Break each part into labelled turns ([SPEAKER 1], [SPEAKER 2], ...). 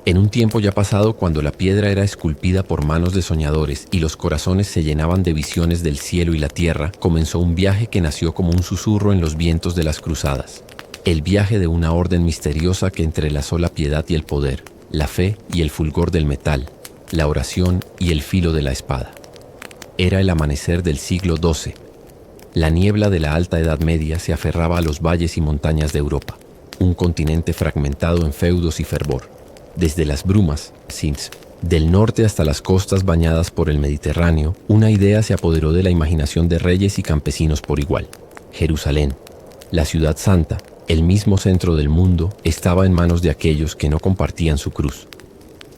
[SPEAKER 1] En un tiempo ya pasado, cuando la piedra era esculpida por manos de soñadores y los corazones se llenaban de visiones del cielo y la tierra, comenzó un viaje que nació como un susurro en los vientos de las cruzadas. El viaje de una orden misteriosa que entrelazó la piedad y el poder, la fe y el fulgor del metal, la oración y el filo de la espada. Era el amanecer del siglo XII. La niebla de la Alta Edad Media se aferraba a los valles y montañas de Europa, un continente fragmentado en feudos y fervor. Desde las brumas, Sins, del norte hasta las costas bañadas por el Mediterráneo, una idea se apoderó de la imaginación de reyes y campesinos por igual. Jerusalén, la ciudad santa, el mismo centro del mundo, estaba en manos de aquellos que no compartían su cruz.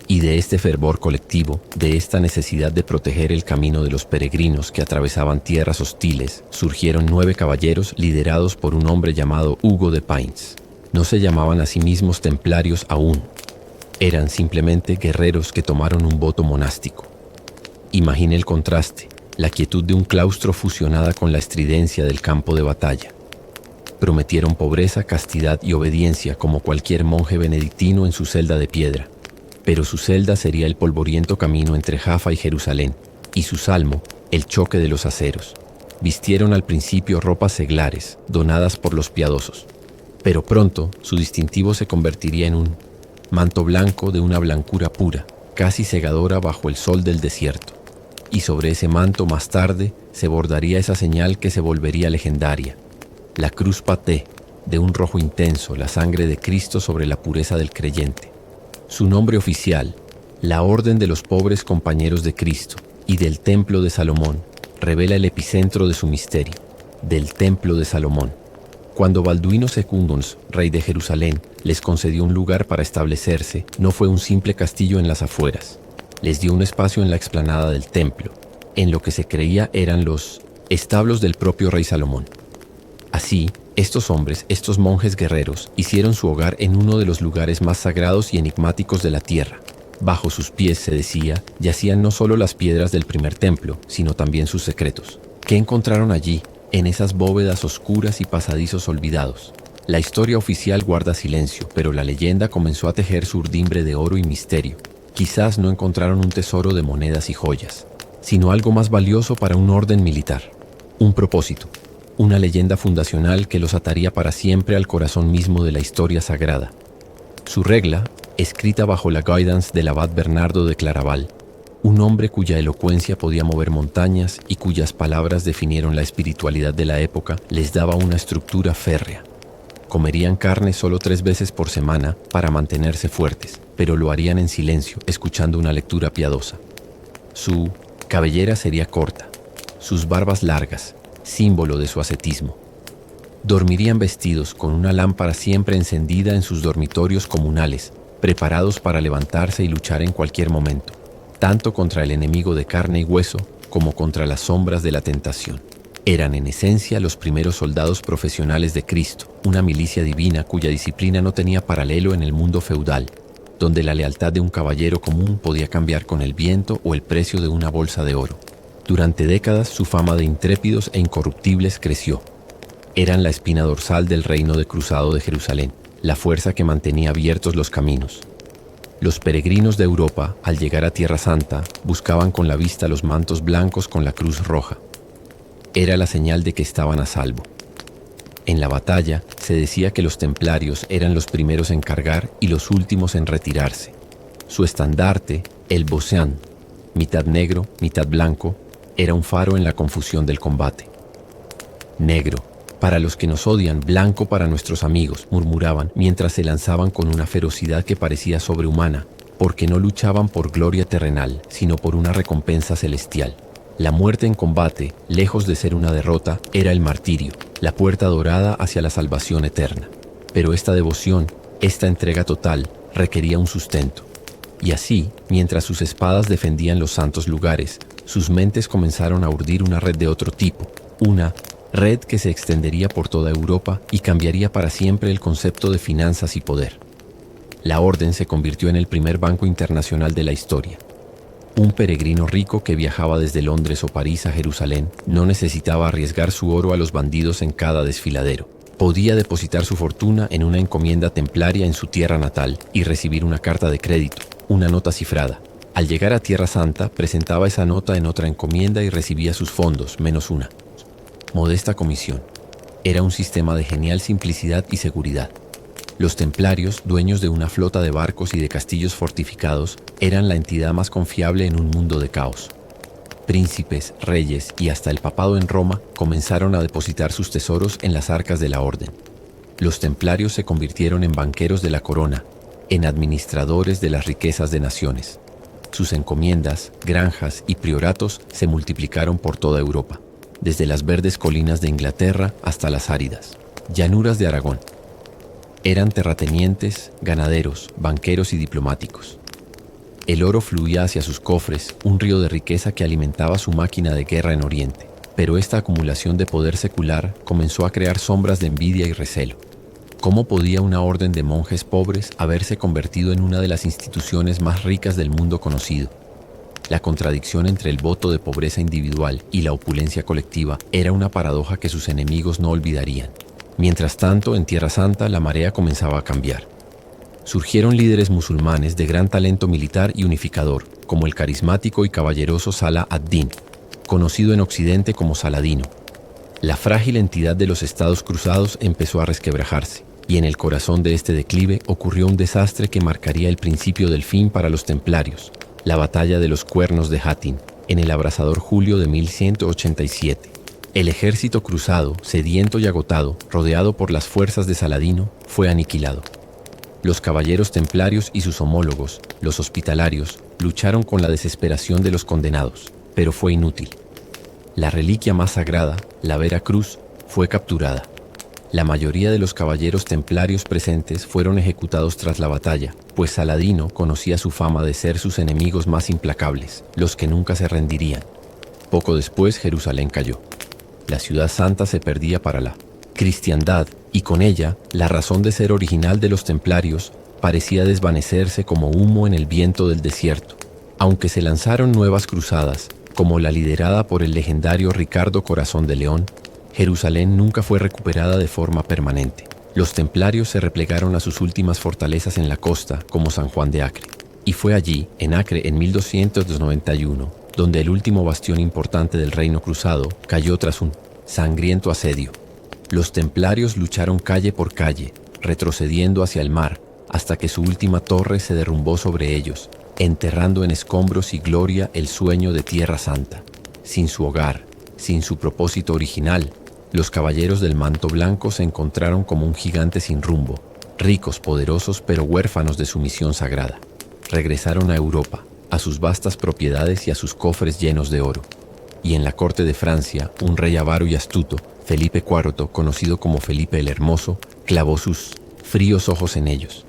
[SPEAKER 1] Y de este fervor colectivo, de esta necesidad de proteger el camino de los peregrinos que atravesaban tierras hostiles, surgieron 9 caballeros liderados por un hombre llamado Hugo de Payns. No se llamaban a sí mismos templarios aún. Eran simplemente guerreros que tomaron un voto monástico. Imagine el contraste, la quietud de un claustro fusionada con la estridencia del campo de batalla. Prometieron pobreza, castidad y obediencia como cualquier monje benedictino en su celda de piedra. Pero su celda sería el polvoriento camino entre Jaffa y Jerusalén, y su salmo, el choque de los aceros. Vistieron al principio ropas seglares, donadas por los piadosos. Pero pronto su distintivo se convertiría en un manto blanco de una blancura pura, casi cegadora bajo el sol del desierto. Y sobre ese manto más tarde se bordaría esa señal que se volvería legendaria, la cruz paté, de un rojo intenso, la sangre de Cristo sobre la pureza del creyente. Su nombre oficial, la Orden de los Pobres Compañeros de Cristo y del Templo de Salomón, revela el epicentro de su misterio, del Templo de Salomón. Cuando Balduino Secundus, rey de Jerusalén, les concedió un lugar para establecerse, no fue un simple castillo en las afueras. Les dio un espacio en la explanada del templo, en lo que se creía eran los establos del propio rey Salomón. Así, estos hombres, estos monjes guerreros, hicieron su hogar en uno de los lugares más sagrados y enigmáticos de la tierra. Bajo sus pies, se decía, yacían no solo las piedras del primer templo, sino también sus secretos. ¿Qué encontraron allí, en esas bóvedas oscuras y pasadizos olvidados? La historia oficial guarda silencio, pero la leyenda comenzó a tejer su urdimbre de oro y misterio. Quizás no encontraron un tesoro de monedas y joyas, sino algo más valioso para un orden militar, un propósito, una leyenda fundacional que los ataría para siempre al corazón mismo de la historia sagrada. Su regla, escrita bajo la guidance del abad Bernardo de Claraval, un hombre cuya elocuencia podía mover montañas y cuyas palabras definieron la espiritualidad de la época, les daba una estructura férrea. Comerían carne solo 3 veces por semana para mantenerse fuertes, pero lo harían en silencio, escuchando una lectura piadosa. Su cabellera sería corta, sus barbas largas, símbolo de su ascetismo. Dormirían vestidos con una lámpara siempre encendida en sus dormitorios comunales, preparados para levantarse y luchar en cualquier momento, tanto contra el enemigo de carne y hueso como contra las sombras de la tentación. Eran en esencia los primeros soldados profesionales de Cristo, una milicia divina cuya disciplina no tenía paralelo en el mundo feudal, donde la lealtad de un caballero común podía cambiar con el viento o el precio de una bolsa de oro. Durante décadas su fama de intrépidos e incorruptibles creció. Eran la espina dorsal del reino de cruzado de Jerusalén, la fuerza que mantenía abiertos los caminos. Los peregrinos de Europa, al llegar a Tierra Santa, buscaban con la vista los mantos blancos con la cruz roja. Era la señal de que estaban a salvo. En la batalla se decía que los templarios eran los primeros en cargar y los últimos en retirarse. Su estandarte, el Boseán, mitad negro, mitad blanco, era un faro en la confusión del combate. Negro, para los que nos odian, blanco para nuestros amigos, murmuraban mientras se lanzaban con una ferocidad que parecía sobrehumana, porque no luchaban por gloria terrenal, sino por una recompensa celestial. La muerte en combate, lejos de ser una derrota, era el martirio, la puerta dorada hacia la salvación eterna. Pero esta devoción, esta entrega total, requería un sustento. Y así, mientras sus espadas defendían los santos lugares, sus mentes comenzaron a urdir una red de otro tipo, una red que se extendería por toda Europa y cambiaría para siempre el concepto de finanzas y poder. La orden se convirtió en el primer banco internacional de la historia. Un peregrino rico que viajaba desde Londres o París a Jerusalén no necesitaba arriesgar su oro a los bandidos en cada desfiladero. Podía depositar su fortuna en una encomienda templaria en su tierra natal y recibir una carta de crédito, una nota cifrada. Al llegar a Tierra Santa, presentaba esa nota en otra encomienda y recibía sus fondos, menos una. Modesta comisión. Era un sistema de genial simplicidad y seguridad. Los templarios, dueños de una flota de barcos y de castillos fortificados, eran la entidad más confiable en un mundo de caos. Príncipes, reyes y hasta el papado en Roma comenzaron a depositar sus tesoros en las arcas de la orden. Los templarios se convirtieron en banqueros de la corona, en administradores de las riquezas de naciones. Sus encomiendas, granjas y prioratos se multiplicaron por toda Europa, desde las verdes colinas de Inglaterra hasta las áridas llanuras de Aragón. Eran terratenientes, ganaderos, banqueros y diplomáticos. El oro fluía hacia sus cofres, un río de riqueza que alimentaba su máquina de guerra en Oriente. Pero esta acumulación de poder secular comenzó a crear sombras de envidia y recelo. ¿Cómo podía una orden de monjes pobres haberse convertido en una de las instituciones más ricas del mundo conocido? La contradicción entre el voto de pobreza individual y la opulencia colectiva era una paradoja que sus enemigos no olvidarían. Mientras tanto, en Tierra Santa la marea comenzaba a cambiar. Surgieron líderes musulmanes de gran talento militar y unificador, como el carismático y caballeroso Salah ad-Din, conocido en Occidente como Saladino. La frágil entidad de los Estados Cruzados empezó a resquebrajarse, y en el corazón de este declive ocurrió un desastre que marcaría el principio del fin para los templarios, la batalla de los Cuernos de Hattin, en el abrasador julio de 1187. El ejército cruzado, sediento y agotado, rodeado por las fuerzas de Saladino, fue aniquilado. Los caballeros templarios y sus homólogos, los hospitalarios, lucharon con la desesperación de los condenados, pero fue inútil. La reliquia más sagrada, la Vera Cruz, fue capturada. La mayoría de los caballeros templarios presentes fueron ejecutados tras la batalla, pues Saladino conocía su fama de ser sus enemigos más implacables, los que nunca se rendirían. Poco después Jerusalén cayó. La ciudad santa se perdía para la cristiandad, y con ella, la razón de ser original de los templarios parecía desvanecerse como humo en el viento del desierto. Aunque se lanzaron nuevas cruzadas, como la liderada por el legendario Ricardo Corazón de León, Jerusalén nunca fue recuperada de forma permanente. Los templarios se replegaron a sus últimas fortalezas en la costa, como San Juan de Acre. Y fue allí, en Acre, en 1291, donde el último bastión importante del reino cruzado cayó tras un sangriento asedio. Los templarios lucharon calle por calle, retrocediendo hacia el mar, hasta que su última torre se derrumbó sobre ellos, enterrando en escombros y gloria el sueño de Tierra Santa. Sin su hogar, sin su propósito original, los caballeros del manto blanco se encontraron como un gigante sin rumbo, ricos, poderosos, pero huérfanos de su misión sagrada. Regresaron a Europa, a sus vastas propiedades y a sus cofres llenos de oro. Y en la corte de Francia, un rey avaro y astuto, Felipe IV, conocido como Felipe el Hermoso, clavó sus fríos ojos en ellos.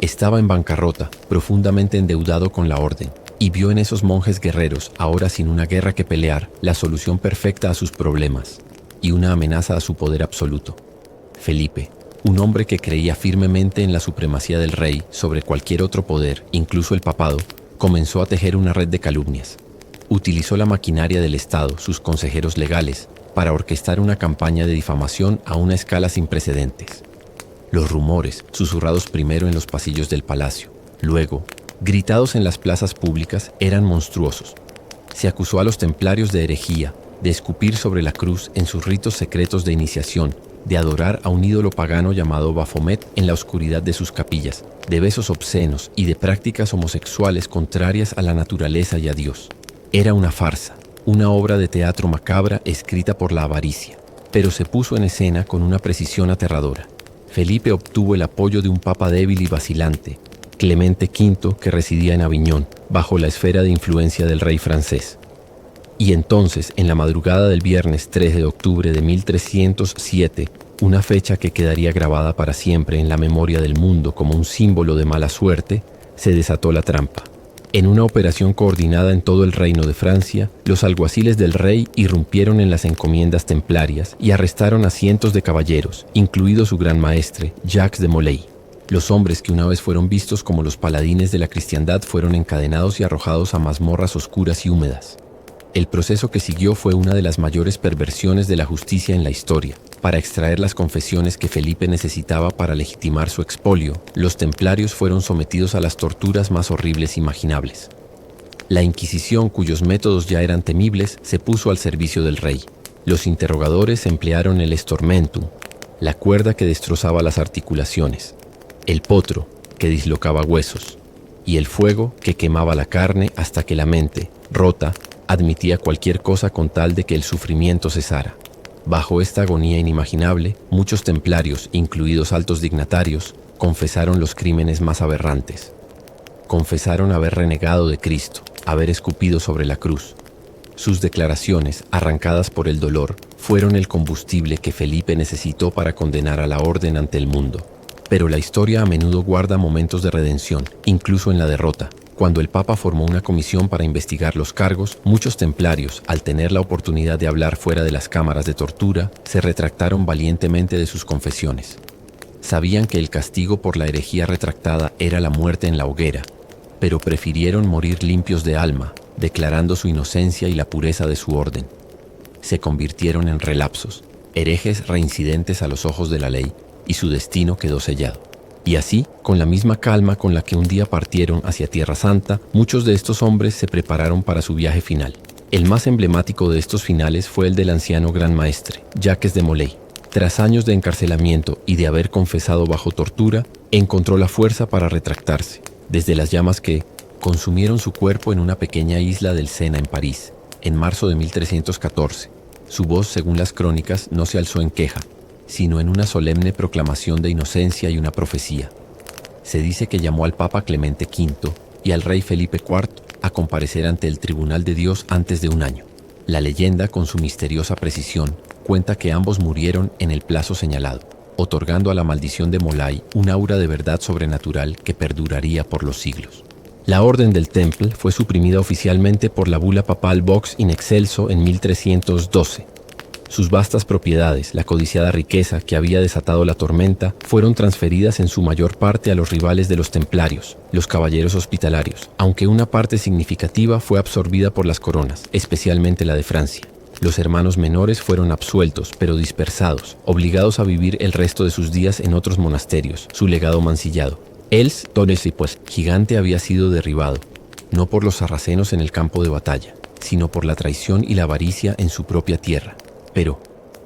[SPEAKER 1] Estaba en bancarrota, profundamente endeudado con la orden, y vio en esos monjes guerreros, ahora sin una guerra que pelear, la solución perfecta a sus problemas, y una amenaza a su poder absoluto. Felipe, un hombre que creía firmemente en la supremacía del rey sobre cualquier otro poder, incluso el papado, comenzó a tejer una red de calumnias. Utilizó la maquinaria del Estado, sus consejeros legales, para orquestar una campaña de difamación a una escala sin precedentes. Los rumores, susurrados primero en los pasillos del palacio, luego, gritados en las plazas públicas, eran monstruosos. Se acusó a los templarios de herejía, de escupir sobre la cruz en sus ritos secretos de iniciación, de adorar a un ídolo pagano llamado Baphomet en la oscuridad de sus capillas, de besos obscenos y de prácticas homosexuales contrarias a la naturaleza y a Dios. Era una farsa, una obra de teatro macabra escrita por la avaricia, pero se puso en escena con una precisión aterradora. Felipe obtuvo el apoyo de un papa débil y vacilante, Clemente V, que residía en Aviñón, bajo la esfera de influencia del rey francés. Y entonces, en la madrugada del viernes 3 de octubre de 1307, una fecha que quedaría grabada para siempre en la memoria del mundo como un símbolo de mala suerte, se desató la trampa. En una operación coordinada en todo el reino de Francia, los alguaciles del rey irrumpieron en las encomiendas templarias y arrestaron a cientos de caballeros, incluido su gran maestre, Jacques de Molay. Los hombres que una vez fueron vistos como los paladines de la cristiandad fueron encadenados y arrojados a mazmorras oscuras y húmedas. El proceso que siguió fue una de las mayores perversiones de la justicia en la historia. Para extraer las confesiones que Felipe necesitaba para legitimar su expolio, los templarios fueron sometidos a las torturas más horribles imaginables. La Inquisición, cuyos métodos ya eran temibles, se puso al servicio del rey. Los interrogadores emplearon el estormentum, la cuerda que destrozaba las articulaciones, el potro, que dislocaba huesos, y el fuego que quemaba la carne hasta que la mente, rota, admitía cualquier cosa con tal de que el sufrimiento cesara. Bajo esta agonía inimaginable, muchos templarios, incluidos altos dignatarios, confesaron los crímenes más aberrantes. Confesaron haber renegado de Cristo, haber escupido sobre la cruz. Sus declaraciones, arrancadas por el dolor, fueron el combustible que Felipe necesitó para condenar a la orden ante el mundo. Pero la historia a menudo guarda momentos de redención, incluso en la derrota. Cuando el Papa formó una comisión para investigar los cargos, muchos templarios, al tener la oportunidad de hablar fuera de las cámaras de tortura, se retractaron valientemente de sus confesiones. Sabían que el castigo por la herejía retractada era la muerte en la hoguera, pero prefirieron morir limpios de alma, declarando su inocencia y la pureza de su orden. Se convirtieron en relapsos, herejes reincidentes a los ojos de la ley, y su destino quedó sellado. Y así, con la misma calma con la que un día partieron hacia Tierra Santa, muchos de estos hombres se prepararon para su viaje final. El más emblemático de estos finales fue el del anciano gran maestre, Jacques de Molay. Tras años de encarcelamiento y de haber confesado bajo tortura, encontró la fuerza para retractarse, desde las llamas que consumieron su cuerpo en una pequeña isla del Sena en París, en marzo de 1314. Su voz, según las crónicas, no se alzó en queja, sino en una solemne proclamación de inocencia y una profecía. Se dice que llamó al Papa Clemente V y al rey Felipe IV a comparecer ante el tribunal de Dios antes de un año. La leyenda, con su misteriosa precisión, cuenta que ambos murieron en el plazo señalado, otorgando a la maldición de Molay un aura de verdad sobrenatural que perduraría por los siglos. La Orden del Temple fue suprimida oficialmente por la bula papal Vox in Excelso en 1312. Sus vastas propiedades, la codiciada riqueza que había desatado la tormenta, fueron transferidas en su mayor parte a los rivales de los templarios, los caballeros hospitalarios, aunque una parte significativa fue absorbida por las coronas, especialmente la de Francia. Los hermanos menores fueron absueltos, pero dispersados, obligados a vivir el resto de sus días en otros monasterios, su legado mancillado. Els Torres y pues gigante había sido derribado, no por los sarracenos en el campo de batalla, sino por la traición y la avaricia en su propia tierra. Pero,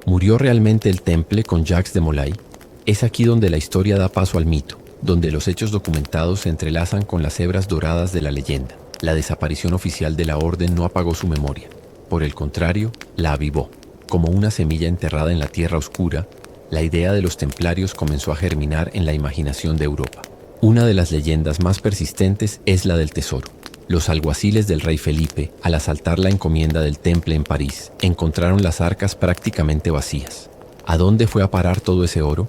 [SPEAKER 1] ¿murió realmente el Temple con Jacques de Molay? Es aquí donde la historia da paso al mito, donde los hechos documentados se entrelazan con las hebras doradas de la leyenda. La desaparición oficial de la orden no apagó su memoria. Por el contrario, la avivó. Como una semilla enterrada en la tierra oscura, la idea de los templarios comenzó a germinar en la imaginación de Europa. Una de las leyendas más persistentes es la del tesoro. Los alguaciles del rey Felipe, al asaltar la encomienda del Temple en París, encontraron las arcas prácticamente vacías. ¿A dónde fue a parar todo ese oro?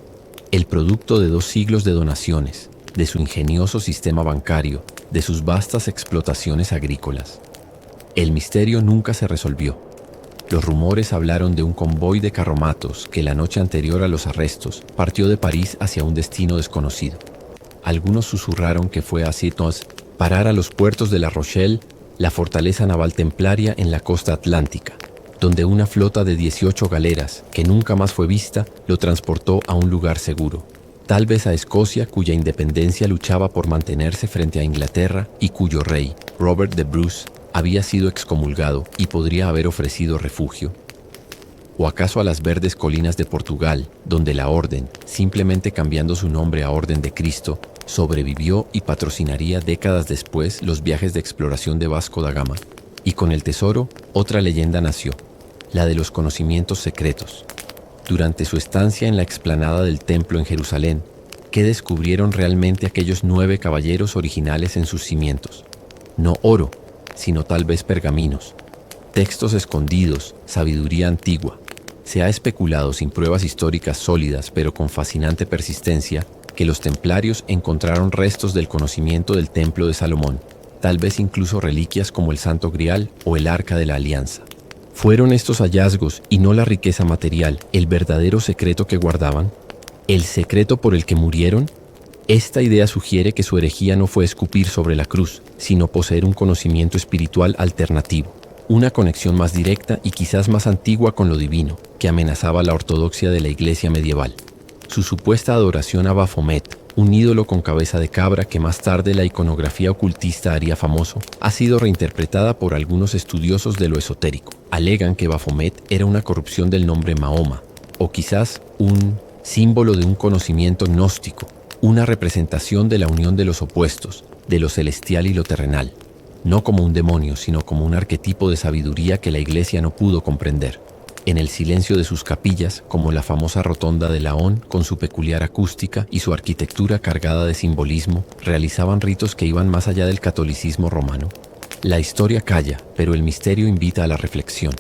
[SPEAKER 1] El producto de 2 siglos de donaciones, de su ingenioso sistema bancario, de sus vastas explotaciones agrícolas. El misterio nunca se resolvió. Los rumores hablaron de un convoy de carromatos que la noche anterior a los arrestos partió de París hacia un destino desconocido. Algunos susurraron que fue a Citos parar a los puertos de La Rochelle, la fortaleza naval templaria en la costa atlántica, donde una flota de 18 galeras, que nunca más fue vista, lo transportó a un lugar seguro. Tal vez a Escocia, cuya independencia luchaba por mantenerse frente a Inglaterra y cuyo rey, Robert de Bruce, había sido excomulgado y podría haber ofrecido refugio. ¿O acaso a las verdes colinas de Portugal, donde la Orden, simplemente cambiando su nombre a Orden de Cristo, sobrevivió y patrocinaría décadas después los viajes de exploración de Vasco da Gama? Y con el tesoro, otra leyenda nació, la de los conocimientos secretos. Durante su estancia en la explanada del templo en Jerusalén, ¿qué descubrieron realmente aquellos 9 caballeros originales en sus cimientos? No oro, sino tal vez pergaminos, textos escondidos, sabiduría antigua. Se ha especulado sin pruebas históricas sólidas, pero con fascinante persistencia, que los templarios encontraron restos del conocimiento del Templo de Salomón, tal vez incluso reliquias como el Santo Grial o el Arca de la Alianza. ¿Fueron estos hallazgos, y no la riqueza material, el verdadero secreto que guardaban? ¿El secreto por el que murieron? Esta idea sugiere que su herejía no fue escupir sobre la cruz, sino poseer un conocimiento espiritual alternativo. una conexión más directa y quizás más antigua con lo divino, que amenazaba la ortodoxia de la iglesia medieval. Su supuesta adoración a Baphomet, un ídolo con cabeza de cabra que más tarde la iconografía ocultista haría famoso, ha sido reinterpretada por algunos estudiosos de lo esotérico. Alegan que Baphomet era una corrupción del nombre Mahoma, o quizás un símbolo de un conocimiento gnóstico, una representación de la unión de los opuestos, de lo celestial y lo terrenal, no como un demonio, sino como un arquetipo de sabiduría que la iglesia no pudo comprender. En el silencio de sus capillas, como la famosa rotonda de Laon, con su peculiar acústica y su arquitectura cargada de simbolismo, realizaban ritos que iban más allá del catolicismo romano. La historia calla, pero el misterio invita a la reflexión.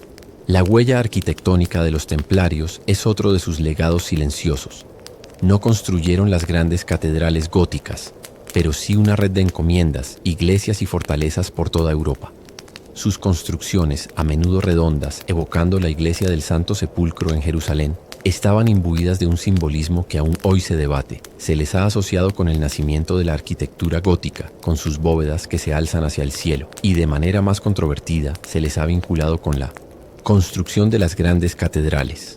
[SPEAKER 1] La huella arquitectónica de los templarios es otro de sus legados silenciosos. No construyeron las grandes catedrales góticas, pero sí una red de encomiendas, iglesias y fortalezas por toda Europa. Sus construcciones, a menudo redondas, evocando la iglesia del Santo Sepulcro en Jerusalén, estaban imbuidas de un simbolismo que aún hoy se debate. Se les ha asociado con el nacimiento de la arquitectura gótica, con sus bóvedas que se alzan hacia el cielo, y de manera más controvertida se les ha vinculado con la construcción de las grandes catedrales.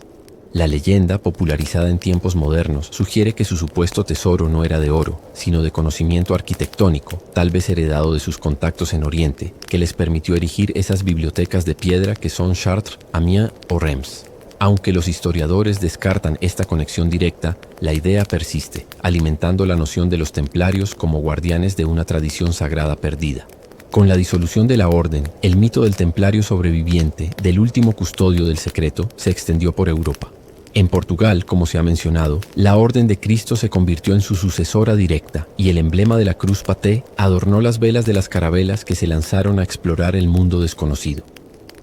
[SPEAKER 1] La leyenda, popularizada en tiempos modernos, sugiere que su supuesto tesoro no era de oro, sino de conocimiento arquitectónico, tal vez heredado de sus contactos en Oriente, que les permitió erigir esas bibliotecas de piedra que son Chartres, Amiens o Reims. Aunque los historiadores descartan esta conexión directa, la idea persiste, alimentando la noción de los templarios como guardianes de una tradición sagrada perdida. Con la disolución de la orden, el mito del templario sobreviviente, del último custodio del secreto, se extendió por Europa. En Portugal, como se ha mencionado, la Orden de Cristo se convirtió en su sucesora directa y el emblema de la cruz paté adornó las velas de las carabelas que se lanzaron a explorar el mundo desconocido.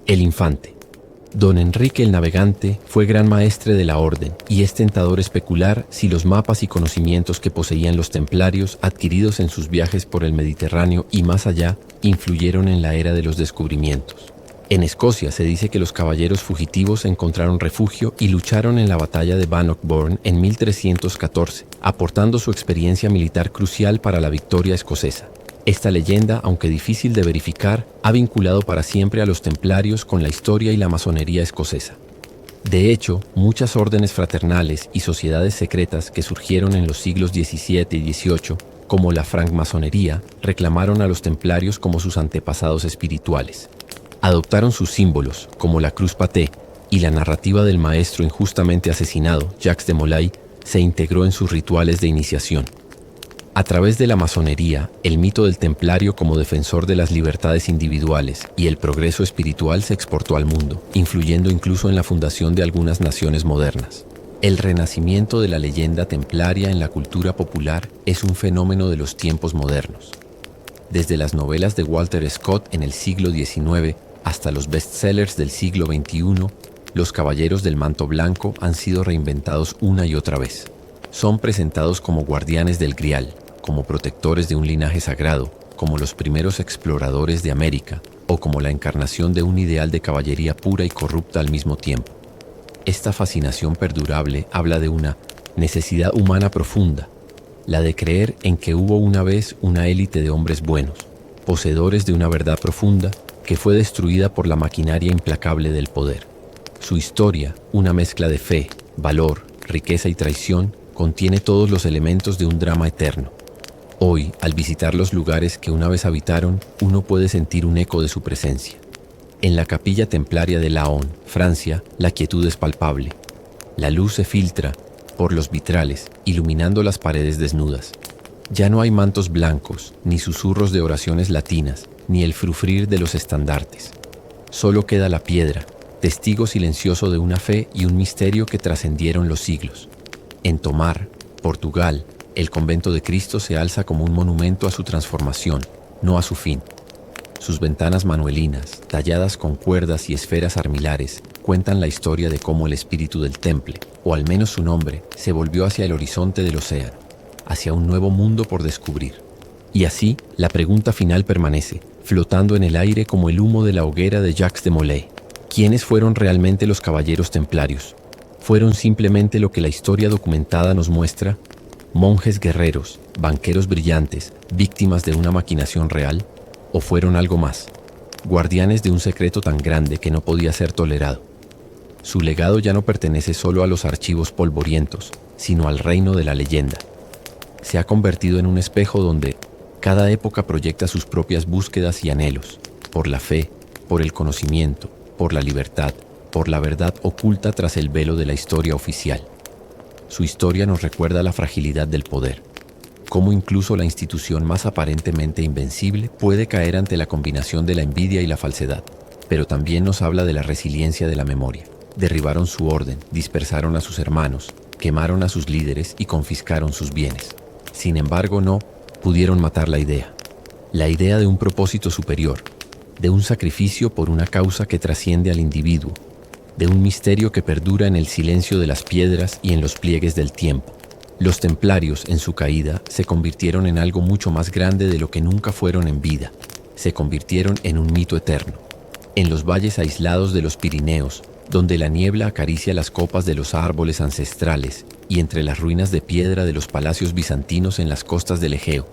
[SPEAKER 1] El infante. Don Enrique el Navegante fue gran maestre de la orden y es tentador especular si los mapas y conocimientos que poseían los templarios adquiridos en sus viajes por el Mediterráneo y más allá influyeron en la era de los descubrimientos. En Escocia se dice que los caballeros fugitivos encontraron refugio y lucharon en la batalla de Bannockburn en 1314, aportando su experiencia militar crucial para la victoria escocesa. Esta leyenda, aunque difícil de verificar, ha vinculado para siempre a los templarios con la historia y la masonería escocesa. De hecho, muchas órdenes fraternales y sociedades secretas que surgieron en los siglos XVII y XVIII, como la francmasonería, reclamaron a los templarios como sus antepasados espirituales. Adoptaron sus símbolos, como la cruz paté, y la narrativa del maestro injustamente asesinado, Jacques de Molay, se integró en sus rituales de iniciación. A través de la masonería, el mito del templario como defensor de las libertades individuales y el progreso espiritual se exportó al mundo, influyendo incluso en la fundación de algunas naciones modernas. El renacimiento de la leyenda templaria en la cultura popular es un fenómeno de los tiempos modernos. Desde las novelas de Walter Scott en el siglo XIX hasta los bestsellers del siglo XXI, los caballeros del manto blanco han sido reinventados una y otra vez. Son presentados como guardianes del Grial, como protectores de un linaje sagrado, como los primeros exploradores de América, o como la encarnación de un ideal de caballería pura y corrupta al mismo tiempo. Esta fascinación perdurable habla de una necesidad humana profunda, la de creer en que hubo una vez una élite de hombres buenos, poseedores de una verdad profunda que fue destruida por la maquinaria implacable del poder. Su historia, una mezcla de fe, valor, riqueza y traición, contiene todos los elementos de un drama eterno. Hoy, al visitar los lugares que una vez habitaron, uno puede sentir un eco de su presencia. En la capilla templaria de Laon, Francia, la quietud es palpable. La luz se filtra por los vitrales, iluminando las paredes desnudas. Ya no hay mantos blancos, ni susurros de oraciones latinas, ni el frufrir de los estandartes. Solo queda la piedra, testigo silencioso de una fe y un misterio que trascendieron los siglos. En Tomar, Portugal, el convento de Cristo se alza como un monumento a su transformación, no a su fin. Sus ventanas manuelinas, talladas con cuerdas y esferas armilares, cuentan la historia de cómo el espíritu del temple, o al menos su nombre, se volvió hacia el horizonte del océano, hacia un nuevo mundo por descubrir. Y así, la pregunta final permanece, flotando en el aire como el humo de la hoguera de Jacques de Molay. ¿Quiénes fueron realmente los caballeros templarios? ¿Fueron simplemente lo que la historia documentada nos muestra? ¿Monjes guerreros, banqueros brillantes, víctimas de una maquinación real? ¿O fueron algo más? guardianes de un secreto tan grande que no podía ser tolerado. Su legado ya no pertenece solo a los archivos polvorientos, sino al reino de la leyenda. Se ha convertido en un espejo donde cada época proyecta sus propias búsquedas y anhelos, por la fe, por el conocimiento, por la libertad, por la verdad oculta tras el velo de la historia oficial. Su historia nos recuerda la fragilidad del poder, cómo incluso la institución más aparentemente invencible puede caer ante la combinación de la envidia y la falsedad, pero también nos habla de la resiliencia de la memoria. Derribaron su orden, dispersaron a sus hermanos, quemaron a sus líderes y confiscaron sus bienes. Sin embargo, no pudieron matar la idea de un propósito superior, de un sacrificio por una causa que trasciende al individuo, de un misterio que perdura en el silencio de las piedras y en los pliegues del tiempo. Los templarios, en su caída, se convirtieron en algo mucho más grande de lo que nunca fueron en vida. Se convirtieron en un mito eterno. En los valles aislados de los Pirineos, donde la niebla acaricia las copas de los árboles ancestrales, y entre las ruinas de piedra de los palacios bizantinos en las costas del Egeo,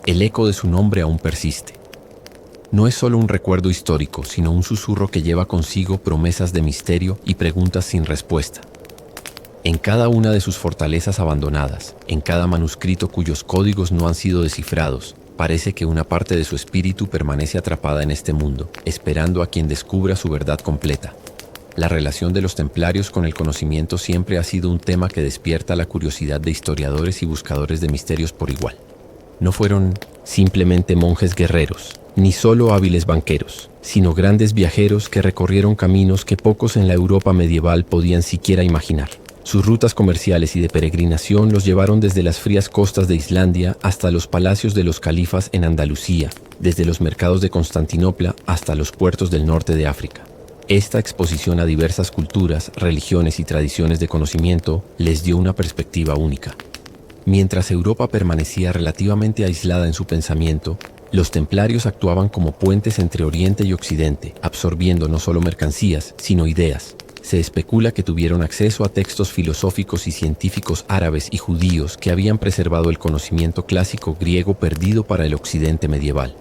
[SPEAKER 1] el eco de su nombre aún persiste. No es solo un recuerdo histórico, sino un susurro que lleva consigo promesas de misterio y preguntas sin respuesta. En cada una de sus fortalezas abandonadas, en cada manuscrito cuyos códigos no han sido descifrados, parece que una parte de su espíritu permanece atrapada en este mundo, esperando a quien descubra su verdad completa. La relación de los templarios con el conocimiento siempre ha sido un tema que despierta la curiosidad de historiadores y buscadores de misterios por igual. No fueron simplemente monjes guerreros, ni solo hábiles banqueros, sino grandes viajeros que recorrieron caminos que pocos en la Europa medieval podían siquiera imaginar. Sus rutas comerciales y de peregrinación los llevaron desde las frías costas de Islandia hasta los palacios de los califas en Andalucía, desde los mercados de Constantinopla hasta los puertos del norte de África. Esta exposición a diversas culturas, religiones y tradiciones de conocimiento les dio una perspectiva única. Mientras Europa permanecía relativamente aislada en su pensamiento, los templarios actuaban como puentes entre Oriente y Occidente, absorbiendo no solo mercancías, sino ideas. Se especula que tuvieron acceso a textos filosóficos y científicos árabes y judíos que habían preservado el conocimiento clásico griego perdido para el Occidente medieval.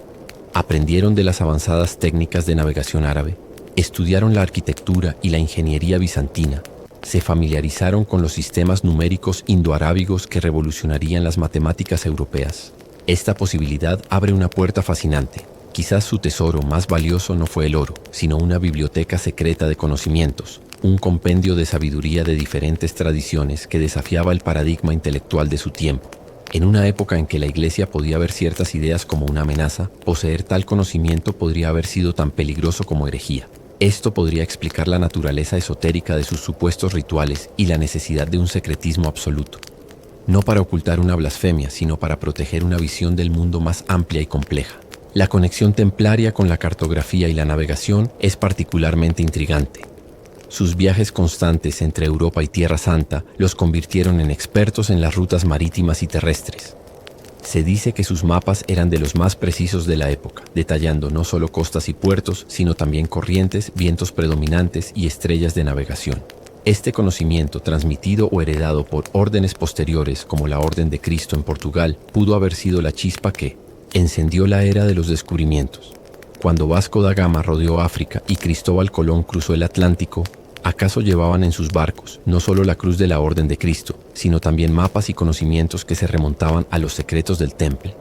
[SPEAKER 1] Aprendieron de las avanzadas técnicas de navegación árabe, estudiaron la arquitectura y la ingeniería bizantina, se familiarizaron con los sistemas numéricos indoarábigos que revolucionarían las matemáticas europeas. Esta posibilidad abre una puerta fascinante. Quizás su tesoro más valioso no fue el oro, sino una biblioteca secreta de conocimientos, un compendio de sabiduría de diferentes tradiciones que desafiaba el paradigma intelectual de su tiempo. En una época en que la Iglesia podía ver ciertas ideas como una amenaza, poseer tal conocimiento podría haber sido tan peligroso como herejía. Esto podría explicar la naturaleza esotérica de sus supuestos rituales y la necesidad de un secretismo absoluto. No para ocultar una blasfemia, sino para proteger una visión del mundo más amplia y compleja. La conexión templaria con la cartografía y la navegación es particularmente intrigante. Sus viajes constantes entre Europa y Tierra Santa los convirtieron en expertos en las rutas marítimas y terrestres. Se dice que sus mapas eran de los más precisos de la época, detallando no solo costas y puertos, sino también corrientes, vientos predominantes y estrellas de navegación. Este conocimiento, transmitido o heredado por órdenes posteriores como la Orden de Cristo en Portugal, pudo haber sido la chispa que encendió la era de los descubrimientos. Cuando Vasco da Gama rodeó África y Cristóbal Colón cruzó el Atlántico, ¿acaso llevaban en sus barcos no solo la cruz de la Orden de Cristo, sino también mapas y conocimientos que se remontaban a los secretos del Temple?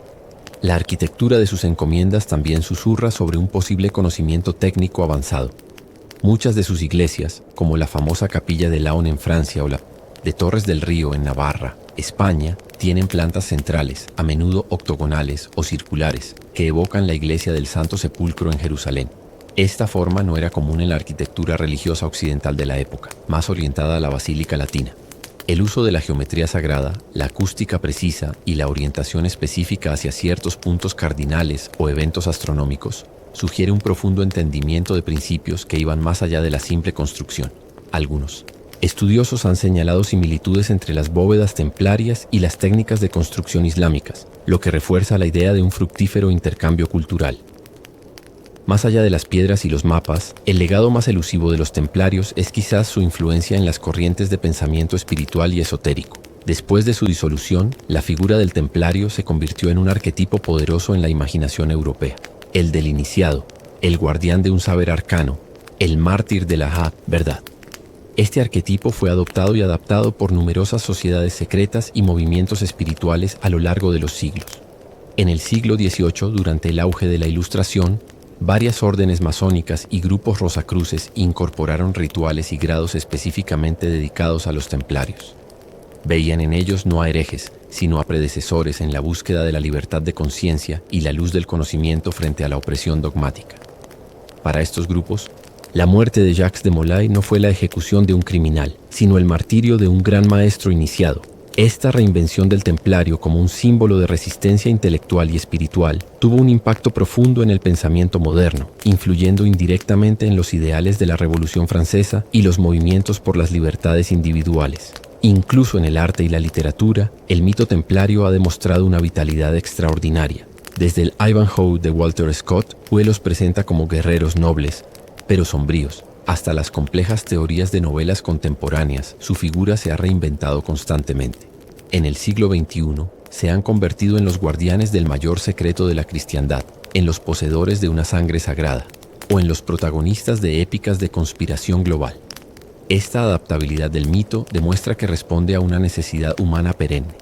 [SPEAKER 1] La arquitectura de sus encomiendas también susurra sobre un posible conocimiento técnico avanzado. Muchas de sus iglesias, como la famosa Capilla de Laon en Francia o la de Torres del Río en Navarra, España, tienen plantas centrales, a menudo octogonales o circulares, que evocan la iglesia del Santo Sepulcro en Jerusalén. Esta forma no era común en la arquitectura religiosa occidental de la época, más orientada a la basílica latina. El uso de la geometría sagrada, la acústica precisa y la orientación específica hacia ciertos puntos cardinales o eventos astronómicos sugiere un profundo entendimiento de principios que iban más allá de la simple construcción. Algunos estudiosos han señalado similitudes entre las bóvedas templarias y las técnicas de construcción islámicas, lo que refuerza la idea de un fructífero intercambio cultural. Más allá de las piedras y los mapas, el legado más elusivo de los templarios es quizás su influencia en las corrientes de pensamiento espiritual y esotérico. Después de su disolución, la figura del templario se convirtió en un arquetipo poderoso en la imaginación europea. El del iniciado, el guardián de un saber arcano, el mártir de la verdad. Este arquetipo fue adoptado y adaptado por numerosas sociedades secretas y movimientos espirituales a lo largo de los siglos. En el siglo XVIII, durante el auge de la Ilustración, varias órdenes masónicas y grupos rosacruces incorporaron rituales y grados específicamente dedicados a los templarios. Veían en ellos no a herejes, sino a predecesores en la búsqueda de la libertad de conciencia y la luz del conocimiento frente a la opresión dogmática. Para estos grupos, la muerte de Jacques de Molay no fue la ejecución de un criminal, sino el martirio de un gran maestro iniciado. Esta reinvención del templario como un símbolo de resistencia intelectual y espiritual tuvo un impacto profundo en el pensamiento moderno, influyendo indirectamente en los ideales de la Revolución Francesa y los movimientos por las libertades individuales. Incluso en el arte y la literatura, el mito templario ha demostrado una vitalidad extraordinaria. Desde el Ivanhoe de Walter Scott, Poe los presenta como guerreros nobles, pero sombríos, hasta las complejas teorías de novelas contemporáneas, su figura se ha reinventado constantemente. En el siglo XXI, se han convertido en los guardianes del mayor secreto de la cristiandad, en los poseedores de una sangre sagrada, o en los protagonistas de épicas de conspiración global. Esta adaptabilidad del mito demuestra que responde a una necesidad humana perenne,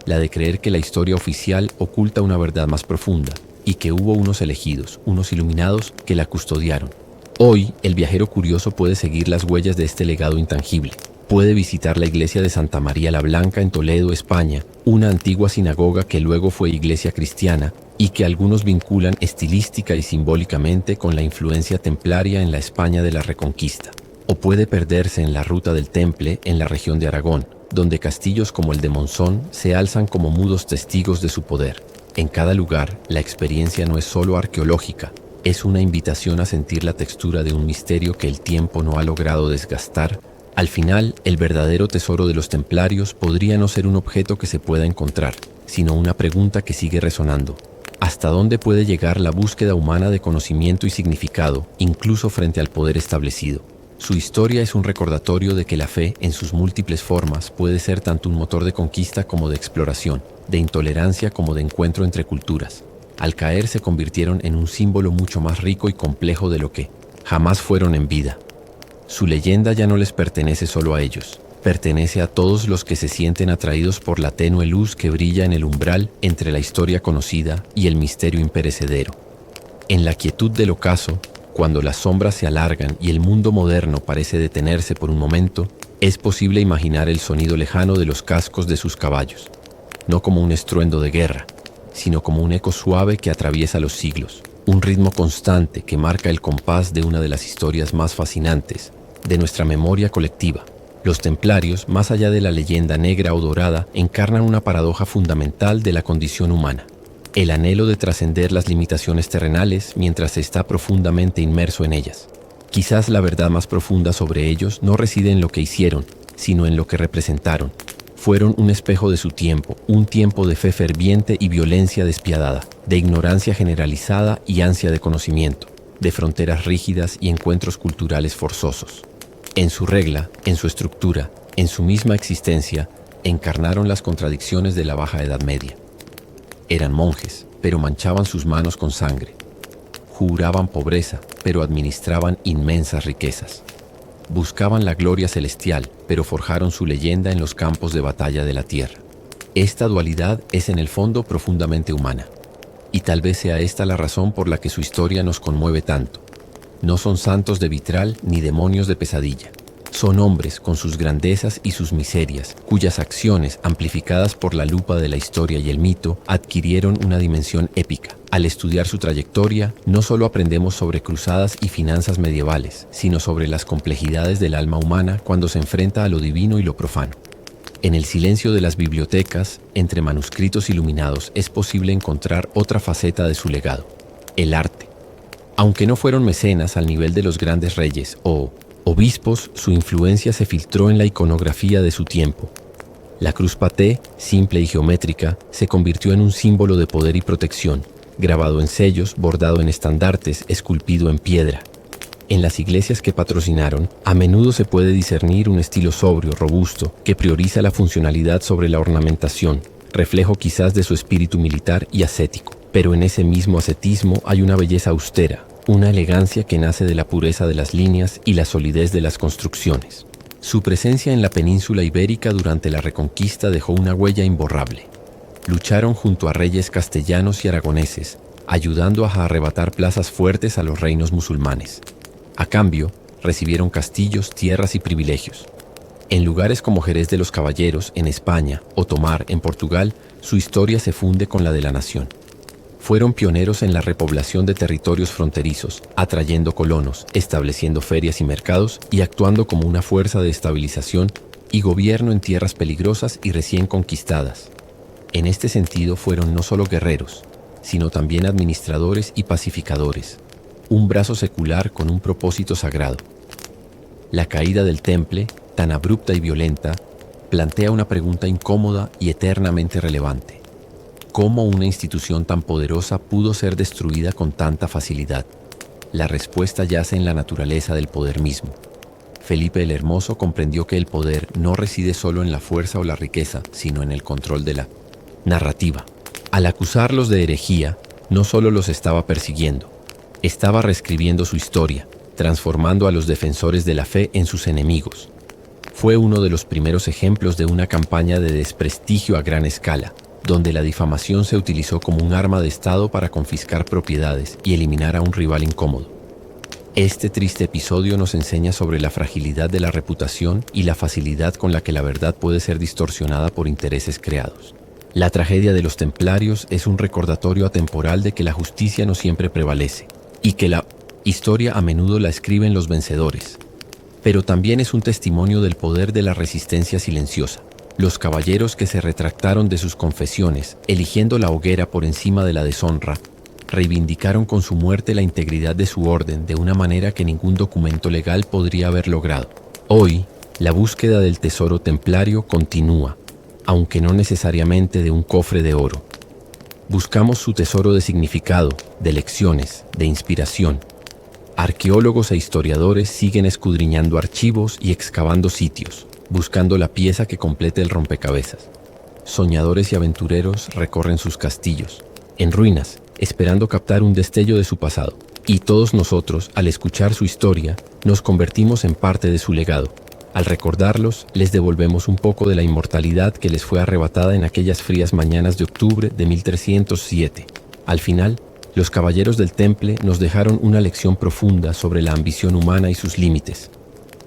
[SPEAKER 1] la de creer que la historia oficial oculta una verdad más profunda, y que hubo unos elegidos, unos iluminados, que la custodiaron. Hoy, el viajero curioso puede seguir las huellas de este legado intangible. Puede visitar la iglesia de Santa María la Blanca en Toledo, España, una antigua sinagoga que luego fue iglesia cristiana y que algunos vinculan estilística y simbólicamente con la influencia templaria en la España de la Reconquista. O puede perderse en la ruta del Temple en la región de Aragón, donde castillos como el de Monzón se alzan como mudos testigos de su poder. En cada lugar, la experiencia no es solo arqueológica, es una invitación a sentir la textura de un misterio que el tiempo no ha logrado desgastar. Al final, el verdadero tesoro de los templarios podría no ser un objeto que se pueda encontrar, sino una pregunta que sigue resonando. ¿Hasta dónde puede llegar la búsqueda humana de conocimiento y significado, incluso frente al poder establecido? Su historia es un recordatorio de que la fe, en sus múltiples formas, puede ser tanto un motor de conquista como de exploración, de intolerancia como de encuentro entre culturas. Al caer se convirtieron en un símbolo mucho más rico y complejo de lo que jamás fueron en vida. Su leyenda ya no les pertenece solo a ellos, pertenece a todos los que se sienten atraídos por la tenue luz que brilla en el umbral entre la historia conocida y el misterio imperecedero. En la quietud del ocaso, cuando las sombras se alargan y el mundo moderno parece detenerse por un momento, es posible imaginar el sonido lejano de los cascos de sus caballos, no como un estruendo de guerra, sino como un eco suave que atraviesa los siglos, un ritmo constante que marca el compás de una de las historias más fascinantes de nuestra memoria colectiva. Los templarios, más allá de la leyenda negra o dorada, encarnan una paradoja fundamental de la condición humana: el anhelo de trascender las limitaciones terrenales mientras se está profundamente inmerso en ellas. Quizás la verdad más profunda sobre ellos no reside en lo que hicieron, sino en lo que representaron. Fueron un espejo de su tiempo, un tiempo de fe ferviente y violencia despiadada, de ignorancia generalizada y ansia de conocimiento, de fronteras rígidas y encuentros culturales forzosos. En su regla, en su estructura, en su misma existencia, encarnaron las contradicciones de la Baja Edad Media. Eran monjes, pero manchaban sus manos con sangre. Juraban pobreza, pero administraban inmensas riquezas. Buscaban la gloria celestial, pero forjaron su leyenda en los campos de batalla de la tierra. Esta dualidad es en el fondo profundamente humana, y tal vez sea esta la razón por la que su historia nos conmueve tanto. No son santos de vitral ni demonios de pesadilla. Son hombres con sus grandezas y sus miserias, cuyas acciones, amplificadas por la lupa de la historia y el mito, adquirieron una dimensión épica. Al estudiar su trayectoria, no solo aprendemos sobre cruzadas y finanzas medievales, sino sobre las complejidades del alma humana cuando se enfrenta a lo divino y lo profano. En el silencio de las bibliotecas, entre manuscritos iluminados, es posible encontrar otra faceta de su legado: el arte. Aunque no fueron mecenas al nivel de los grandes reyes o obispos, su influencia se filtró en la iconografía de su tiempo. La cruz paté, simple y geométrica, se convirtió en un símbolo de poder y protección, grabado en sellos, bordado en estandartes, esculpido en piedra. En las iglesias que patrocinaron, a menudo se puede discernir un estilo sobrio, robusto, que prioriza la funcionalidad sobre la ornamentación, reflejo quizás de su espíritu militar y ascético. Pero en ese mismo ascetismo hay una belleza austera, una elegancia que nace de la pureza de las líneas y la solidez de las construcciones. Su presencia en la península ibérica durante la Reconquista dejó una huella imborrable. Lucharon junto a reyes castellanos y aragoneses, ayudando a arrebatar plazas fuertes a los reinos musulmanes. A cambio, recibieron castillos, tierras y privilegios. En lugares como Jerez de los Caballeros, en España, o Tomar, en Portugal, su historia se funde con la de la nación. Fueron pioneros en la repoblación de territorios fronterizos, atrayendo colonos, estableciendo ferias y mercados y actuando como una fuerza de estabilización y gobierno en tierras peligrosas y recién conquistadas. En este sentido fueron no solo guerreros, sino también administradores y pacificadores, un brazo secular con un propósito sagrado. La caída del Temple, tan abrupta y violenta, plantea una pregunta incómoda y eternamente relevante. ¿Cómo una institución tan poderosa pudo ser destruida con tanta facilidad? La respuesta yace en la naturaleza del poder mismo. Felipe el Hermoso comprendió que el poder no reside solo en la fuerza o la riqueza, sino en el control de la narrativa. Al acusarlos de herejía, no solo los estaba persiguiendo, estaba reescribiendo su historia, transformando a los defensores de la fe en sus enemigos. Fue uno de los primeros ejemplos de una campaña de desprestigio a gran escala, donde la difamación se utilizó como un arma de Estado para confiscar propiedades y eliminar a un rival incómodo. Este triste episodio nos enseña sobre la fragilidad de la reputación y la facilidad con la que la verdad puede ser distorsionada por intereses creados. La tragedia de los templarios es un recordatorio atemporal de que la justicia no siempre prevalece y que la historia a menudo la escriben los vencedores. Pero también es un testimonio del poder de la resistencia silenciosa. Los caballeros que se retractaron de sus confesiones, eligiendo la hoguera por encima de la deshonra, reivindicaron con su muerte la integridad de su orden de una manera que ningún documento legal podría haber logrado. Hoy, la búsqueda del tesoro templario continúa, aunque no necesariamente de un cofre de oro. Buscamos su tesoro de significado, de lecciones, de inspiración. Arqueólogos e historiadores siguen escudriñando archivos y excavando sitios, buscando la pieza que complete el rompecabezas. Soñadores y aventureros recorren sus castillos, en ruinas, esperando captar un destello de su pasado. Y todos nosotros, al escuchar su historia, nos convertimos en parte de su legado. Al recordarlos, les devolvemos un poco de la inmortalidad que les fue arrebatada en aquellas frías mañanas de octubre de 1307. Al final, los caballeros del Temple nos dejaron una lección profunda sobre la ambición humana y sus límites.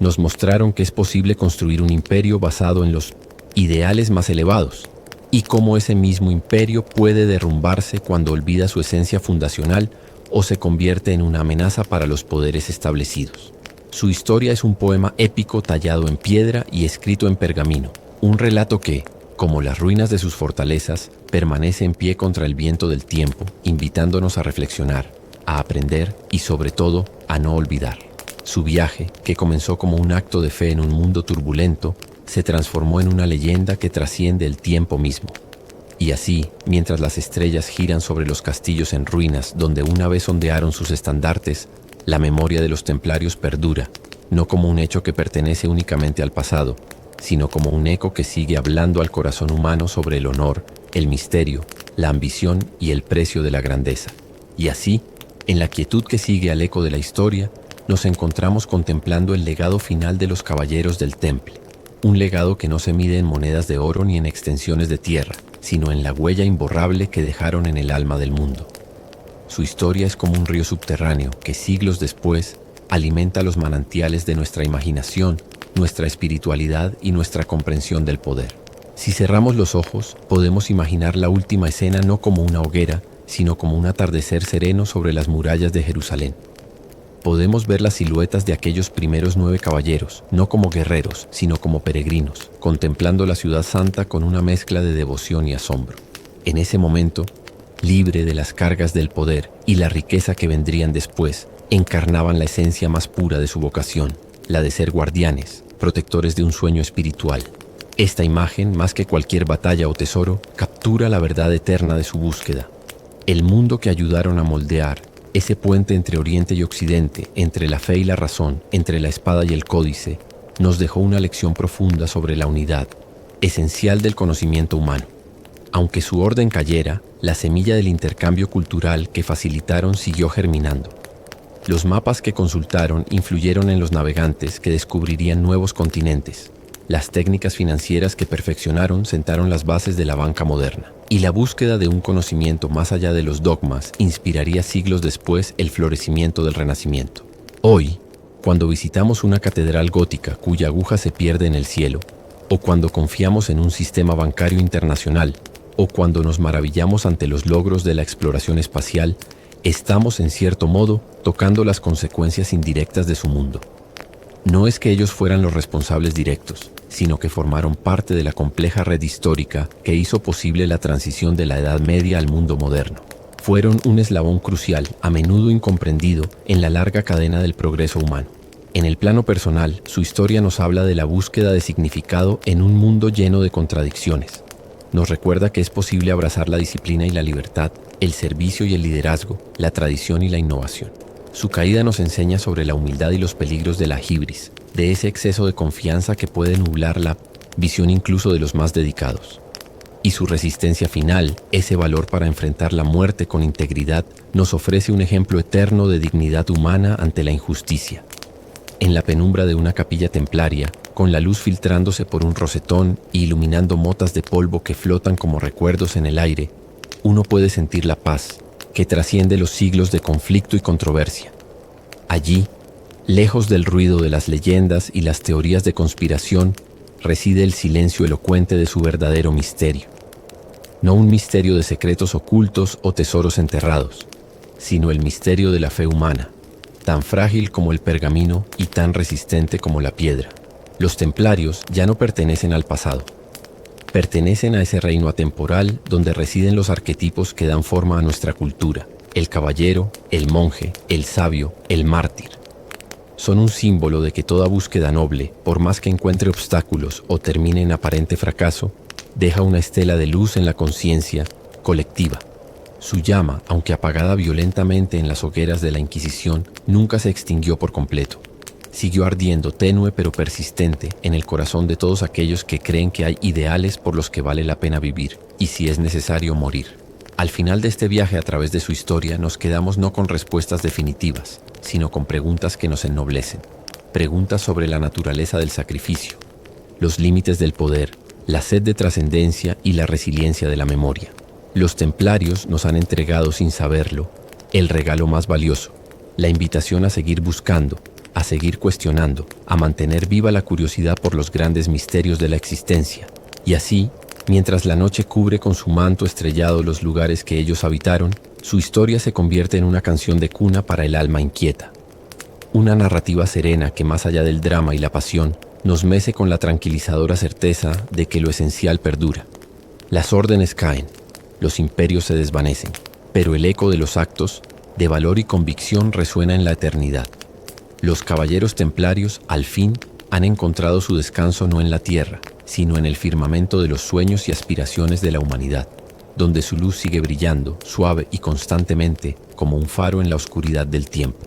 [SPEAKER 1] Nos mostraron que es posible construir un imperio basado en los ideales más elevados, y cómo ese mismo imperio puede derrumbarse cuando olvida su esencia fundacional o se convierte en una amenaza para los poderes establecidos. Su historia es un poema épico tallado en piedra y escrito en pergamino, un relato que, como las ruinas de sus fortalezas, permanece en pie contra el viento del tiempo, invitándonos a reflexionar, a aprender y sobre todo a no olvidar. Su viaje, que comenzó como un acto de fe en un mundo turbulento, se transformó en una leyenda que trasciende el tiempo mismo. Y así, mientras las estrellas giran sobre los castillos en ruinas donde una vez ondearon sus estandartes, la memoria de los templarios perdura, no como un hecho que pertenece únicamente al pasado, sino como un eco que sigue hablando al corazón humano sobre el honor, el misterio, la ambición y el precio de la grandeza. Y así, en la quietud que sigue al eco de la historia, nos encontramos contemplando el legado final de los caballeros del Temple, un legado que no se mide en monedas de oro ni en extensiones de tierra, sino en la huella imborrable que dejaron en el alma del mundo. Su historia es como un río subterráneo que siglos después alimenta los manantiales de nuestra imaginación, nuestra espiritualidad y nuestra comprensión del poder. Si cerramos los ojos, podemos imaginar la última escena no como una hoguera, sino como un atardecer sereno sobre las murallas de Jerusalén. Podemos ver las siluetas de aquellos primeros 9 caballeros, no como guerreros, sino como peregrinos, contemplando la ciudad santa con una mezcla de devoción y asombro. En ese momento, libre de las cargas del poder y la riqueza que vendrían después, encarnaban la esencia más pura de su vocación, la de ser guardianes, protectores de un sueño espiritual. Esta imagen, más que cualquier batalla o tesoro, captura la verdad eterna de su búsqueda. El mundo que ayudaron a moldear, ese puente entre Oriente y Occidente, entre la fe y la razón, entre la espada y el códice, nos dejó una lección profunda sobre la unidad, esencial del conocimiento humano. Aunque su orden cayera, la semilla del intercambio cultural que facilitaron siguió germinando. Los mapas que consultaron influyeron en los navegantes que descubrirían nuevos continentes. Las técnicas financieras que perfeccionaron sentaron las bases de la banca moderna. Y la búsqueda de un conocimiento más allá de los dogmas inspiraría siglos después el florecimiento del Renacimiento. Hoy, cuando visitamos una catedral gótica cuya aguja se pierde en el cielo, o cuando confiamos en un sistema bancario internacional, o cuando nos maravillamos ante los logros de la exploración espacial, estamos en cierto modo tocando las consecuencias indirectas de su mundo. No es que ellos fueran los responsables directos, sino que formaron parte de la compleja red histórica que hizo posible la transición de la Edad Media al mundo moderno. Fueron un eslabón crucial, a menudo incomprendido, en la larga cadena del progreso humano. En el plano personal, su historia nos habla de la búsqueda de significado en un mundo lleno de contradicciones. Nos recuerda que es posible abrazar la disciplina y la libertad, el servicio y el liderazgo, la tradición y la innovación. Su caída nos enseña sobre la humildad y los peligros de la hibris, de ese exceso de confianza que puede nublar la visión incluso de los más dedicados. Y su resistencia final, ese valor para enfrentar la muerte con integridad, nos ofrece un ejemplo eterno de dignidad humana ante la injusticia. En la penumbra de una capilla templaria, con la luz filtrándose por un rosetón e iluminando motas de polvo que flotan como recuerdos en el aire, uno puede sentir la paz, que trasciende los siglos de conflicto y controversia. Allí, lejos del ruido de las leyendas y las teorías de conspiración, reside el silencio elocuente de su verdadero misterio. No un misterio de secretos ocultos o tesoros enterrados, sino el misterio de la fe humana, tan frágil como el pergamino y tan resistente como la piedra. Los templarios ya no pertenecen al pasado. Pertenecen a ese reino atemporal donde residen los arquetipos que dan forma a nuestra cultura: el caballero, el monje, el sabio, el mártir. Son un símbolo de que toda búsqueda noble, por más que encuentre obstáculos o termine en aparente fracaso, deja una estela de luz en la conciencia colectiva. Su llama, aunque apagada violentamente en las hogueras de la Inquisición, nunca se extinguió por completo. Siguió ardiendo tenue pero persistente en el corazón de todos aquellos que creen que hay ideales por los que vale la pena vivir, y si es necesario morir. Al final de este viaje a través de su historia nos quedamos no con respuestas definitivas, sino con preguntas que nos ennoblecen. Preguntas sobre la naturaleza del sacrificio, los límites del poder, la sed de trascendencia y la resiliencia de la memoria. Los templarios nos han entregado sin saberlo el regalo más valioso, la invitación a seguir buscando, a seguir cuestionando, a mantener viva la curiosidad por los grandes misterios de la existencia. Y así, mientras la noche cubre con su manto estrellado los lugares que ellos habitaron, su historia se convierte en una canción de cuna para el alma inquieta. Una narrativa serena que, más allá del drama y la pasión, nos mece con la tranquilizadora certeza de que lo esencial perdura. Las órdenes caen, los imperios se desvanecen, pero el eco de los actos, de valor y convicción, resuena en la eternidad. Los caballeros templarios, al fin, han encontrado su descanso no en la tierra, sino en el firmamento de los sueños y aspiraciones de la humanidad, donde su luz sigue brillando, suave y constantemente, como un faro en la oscuridad del tiempo.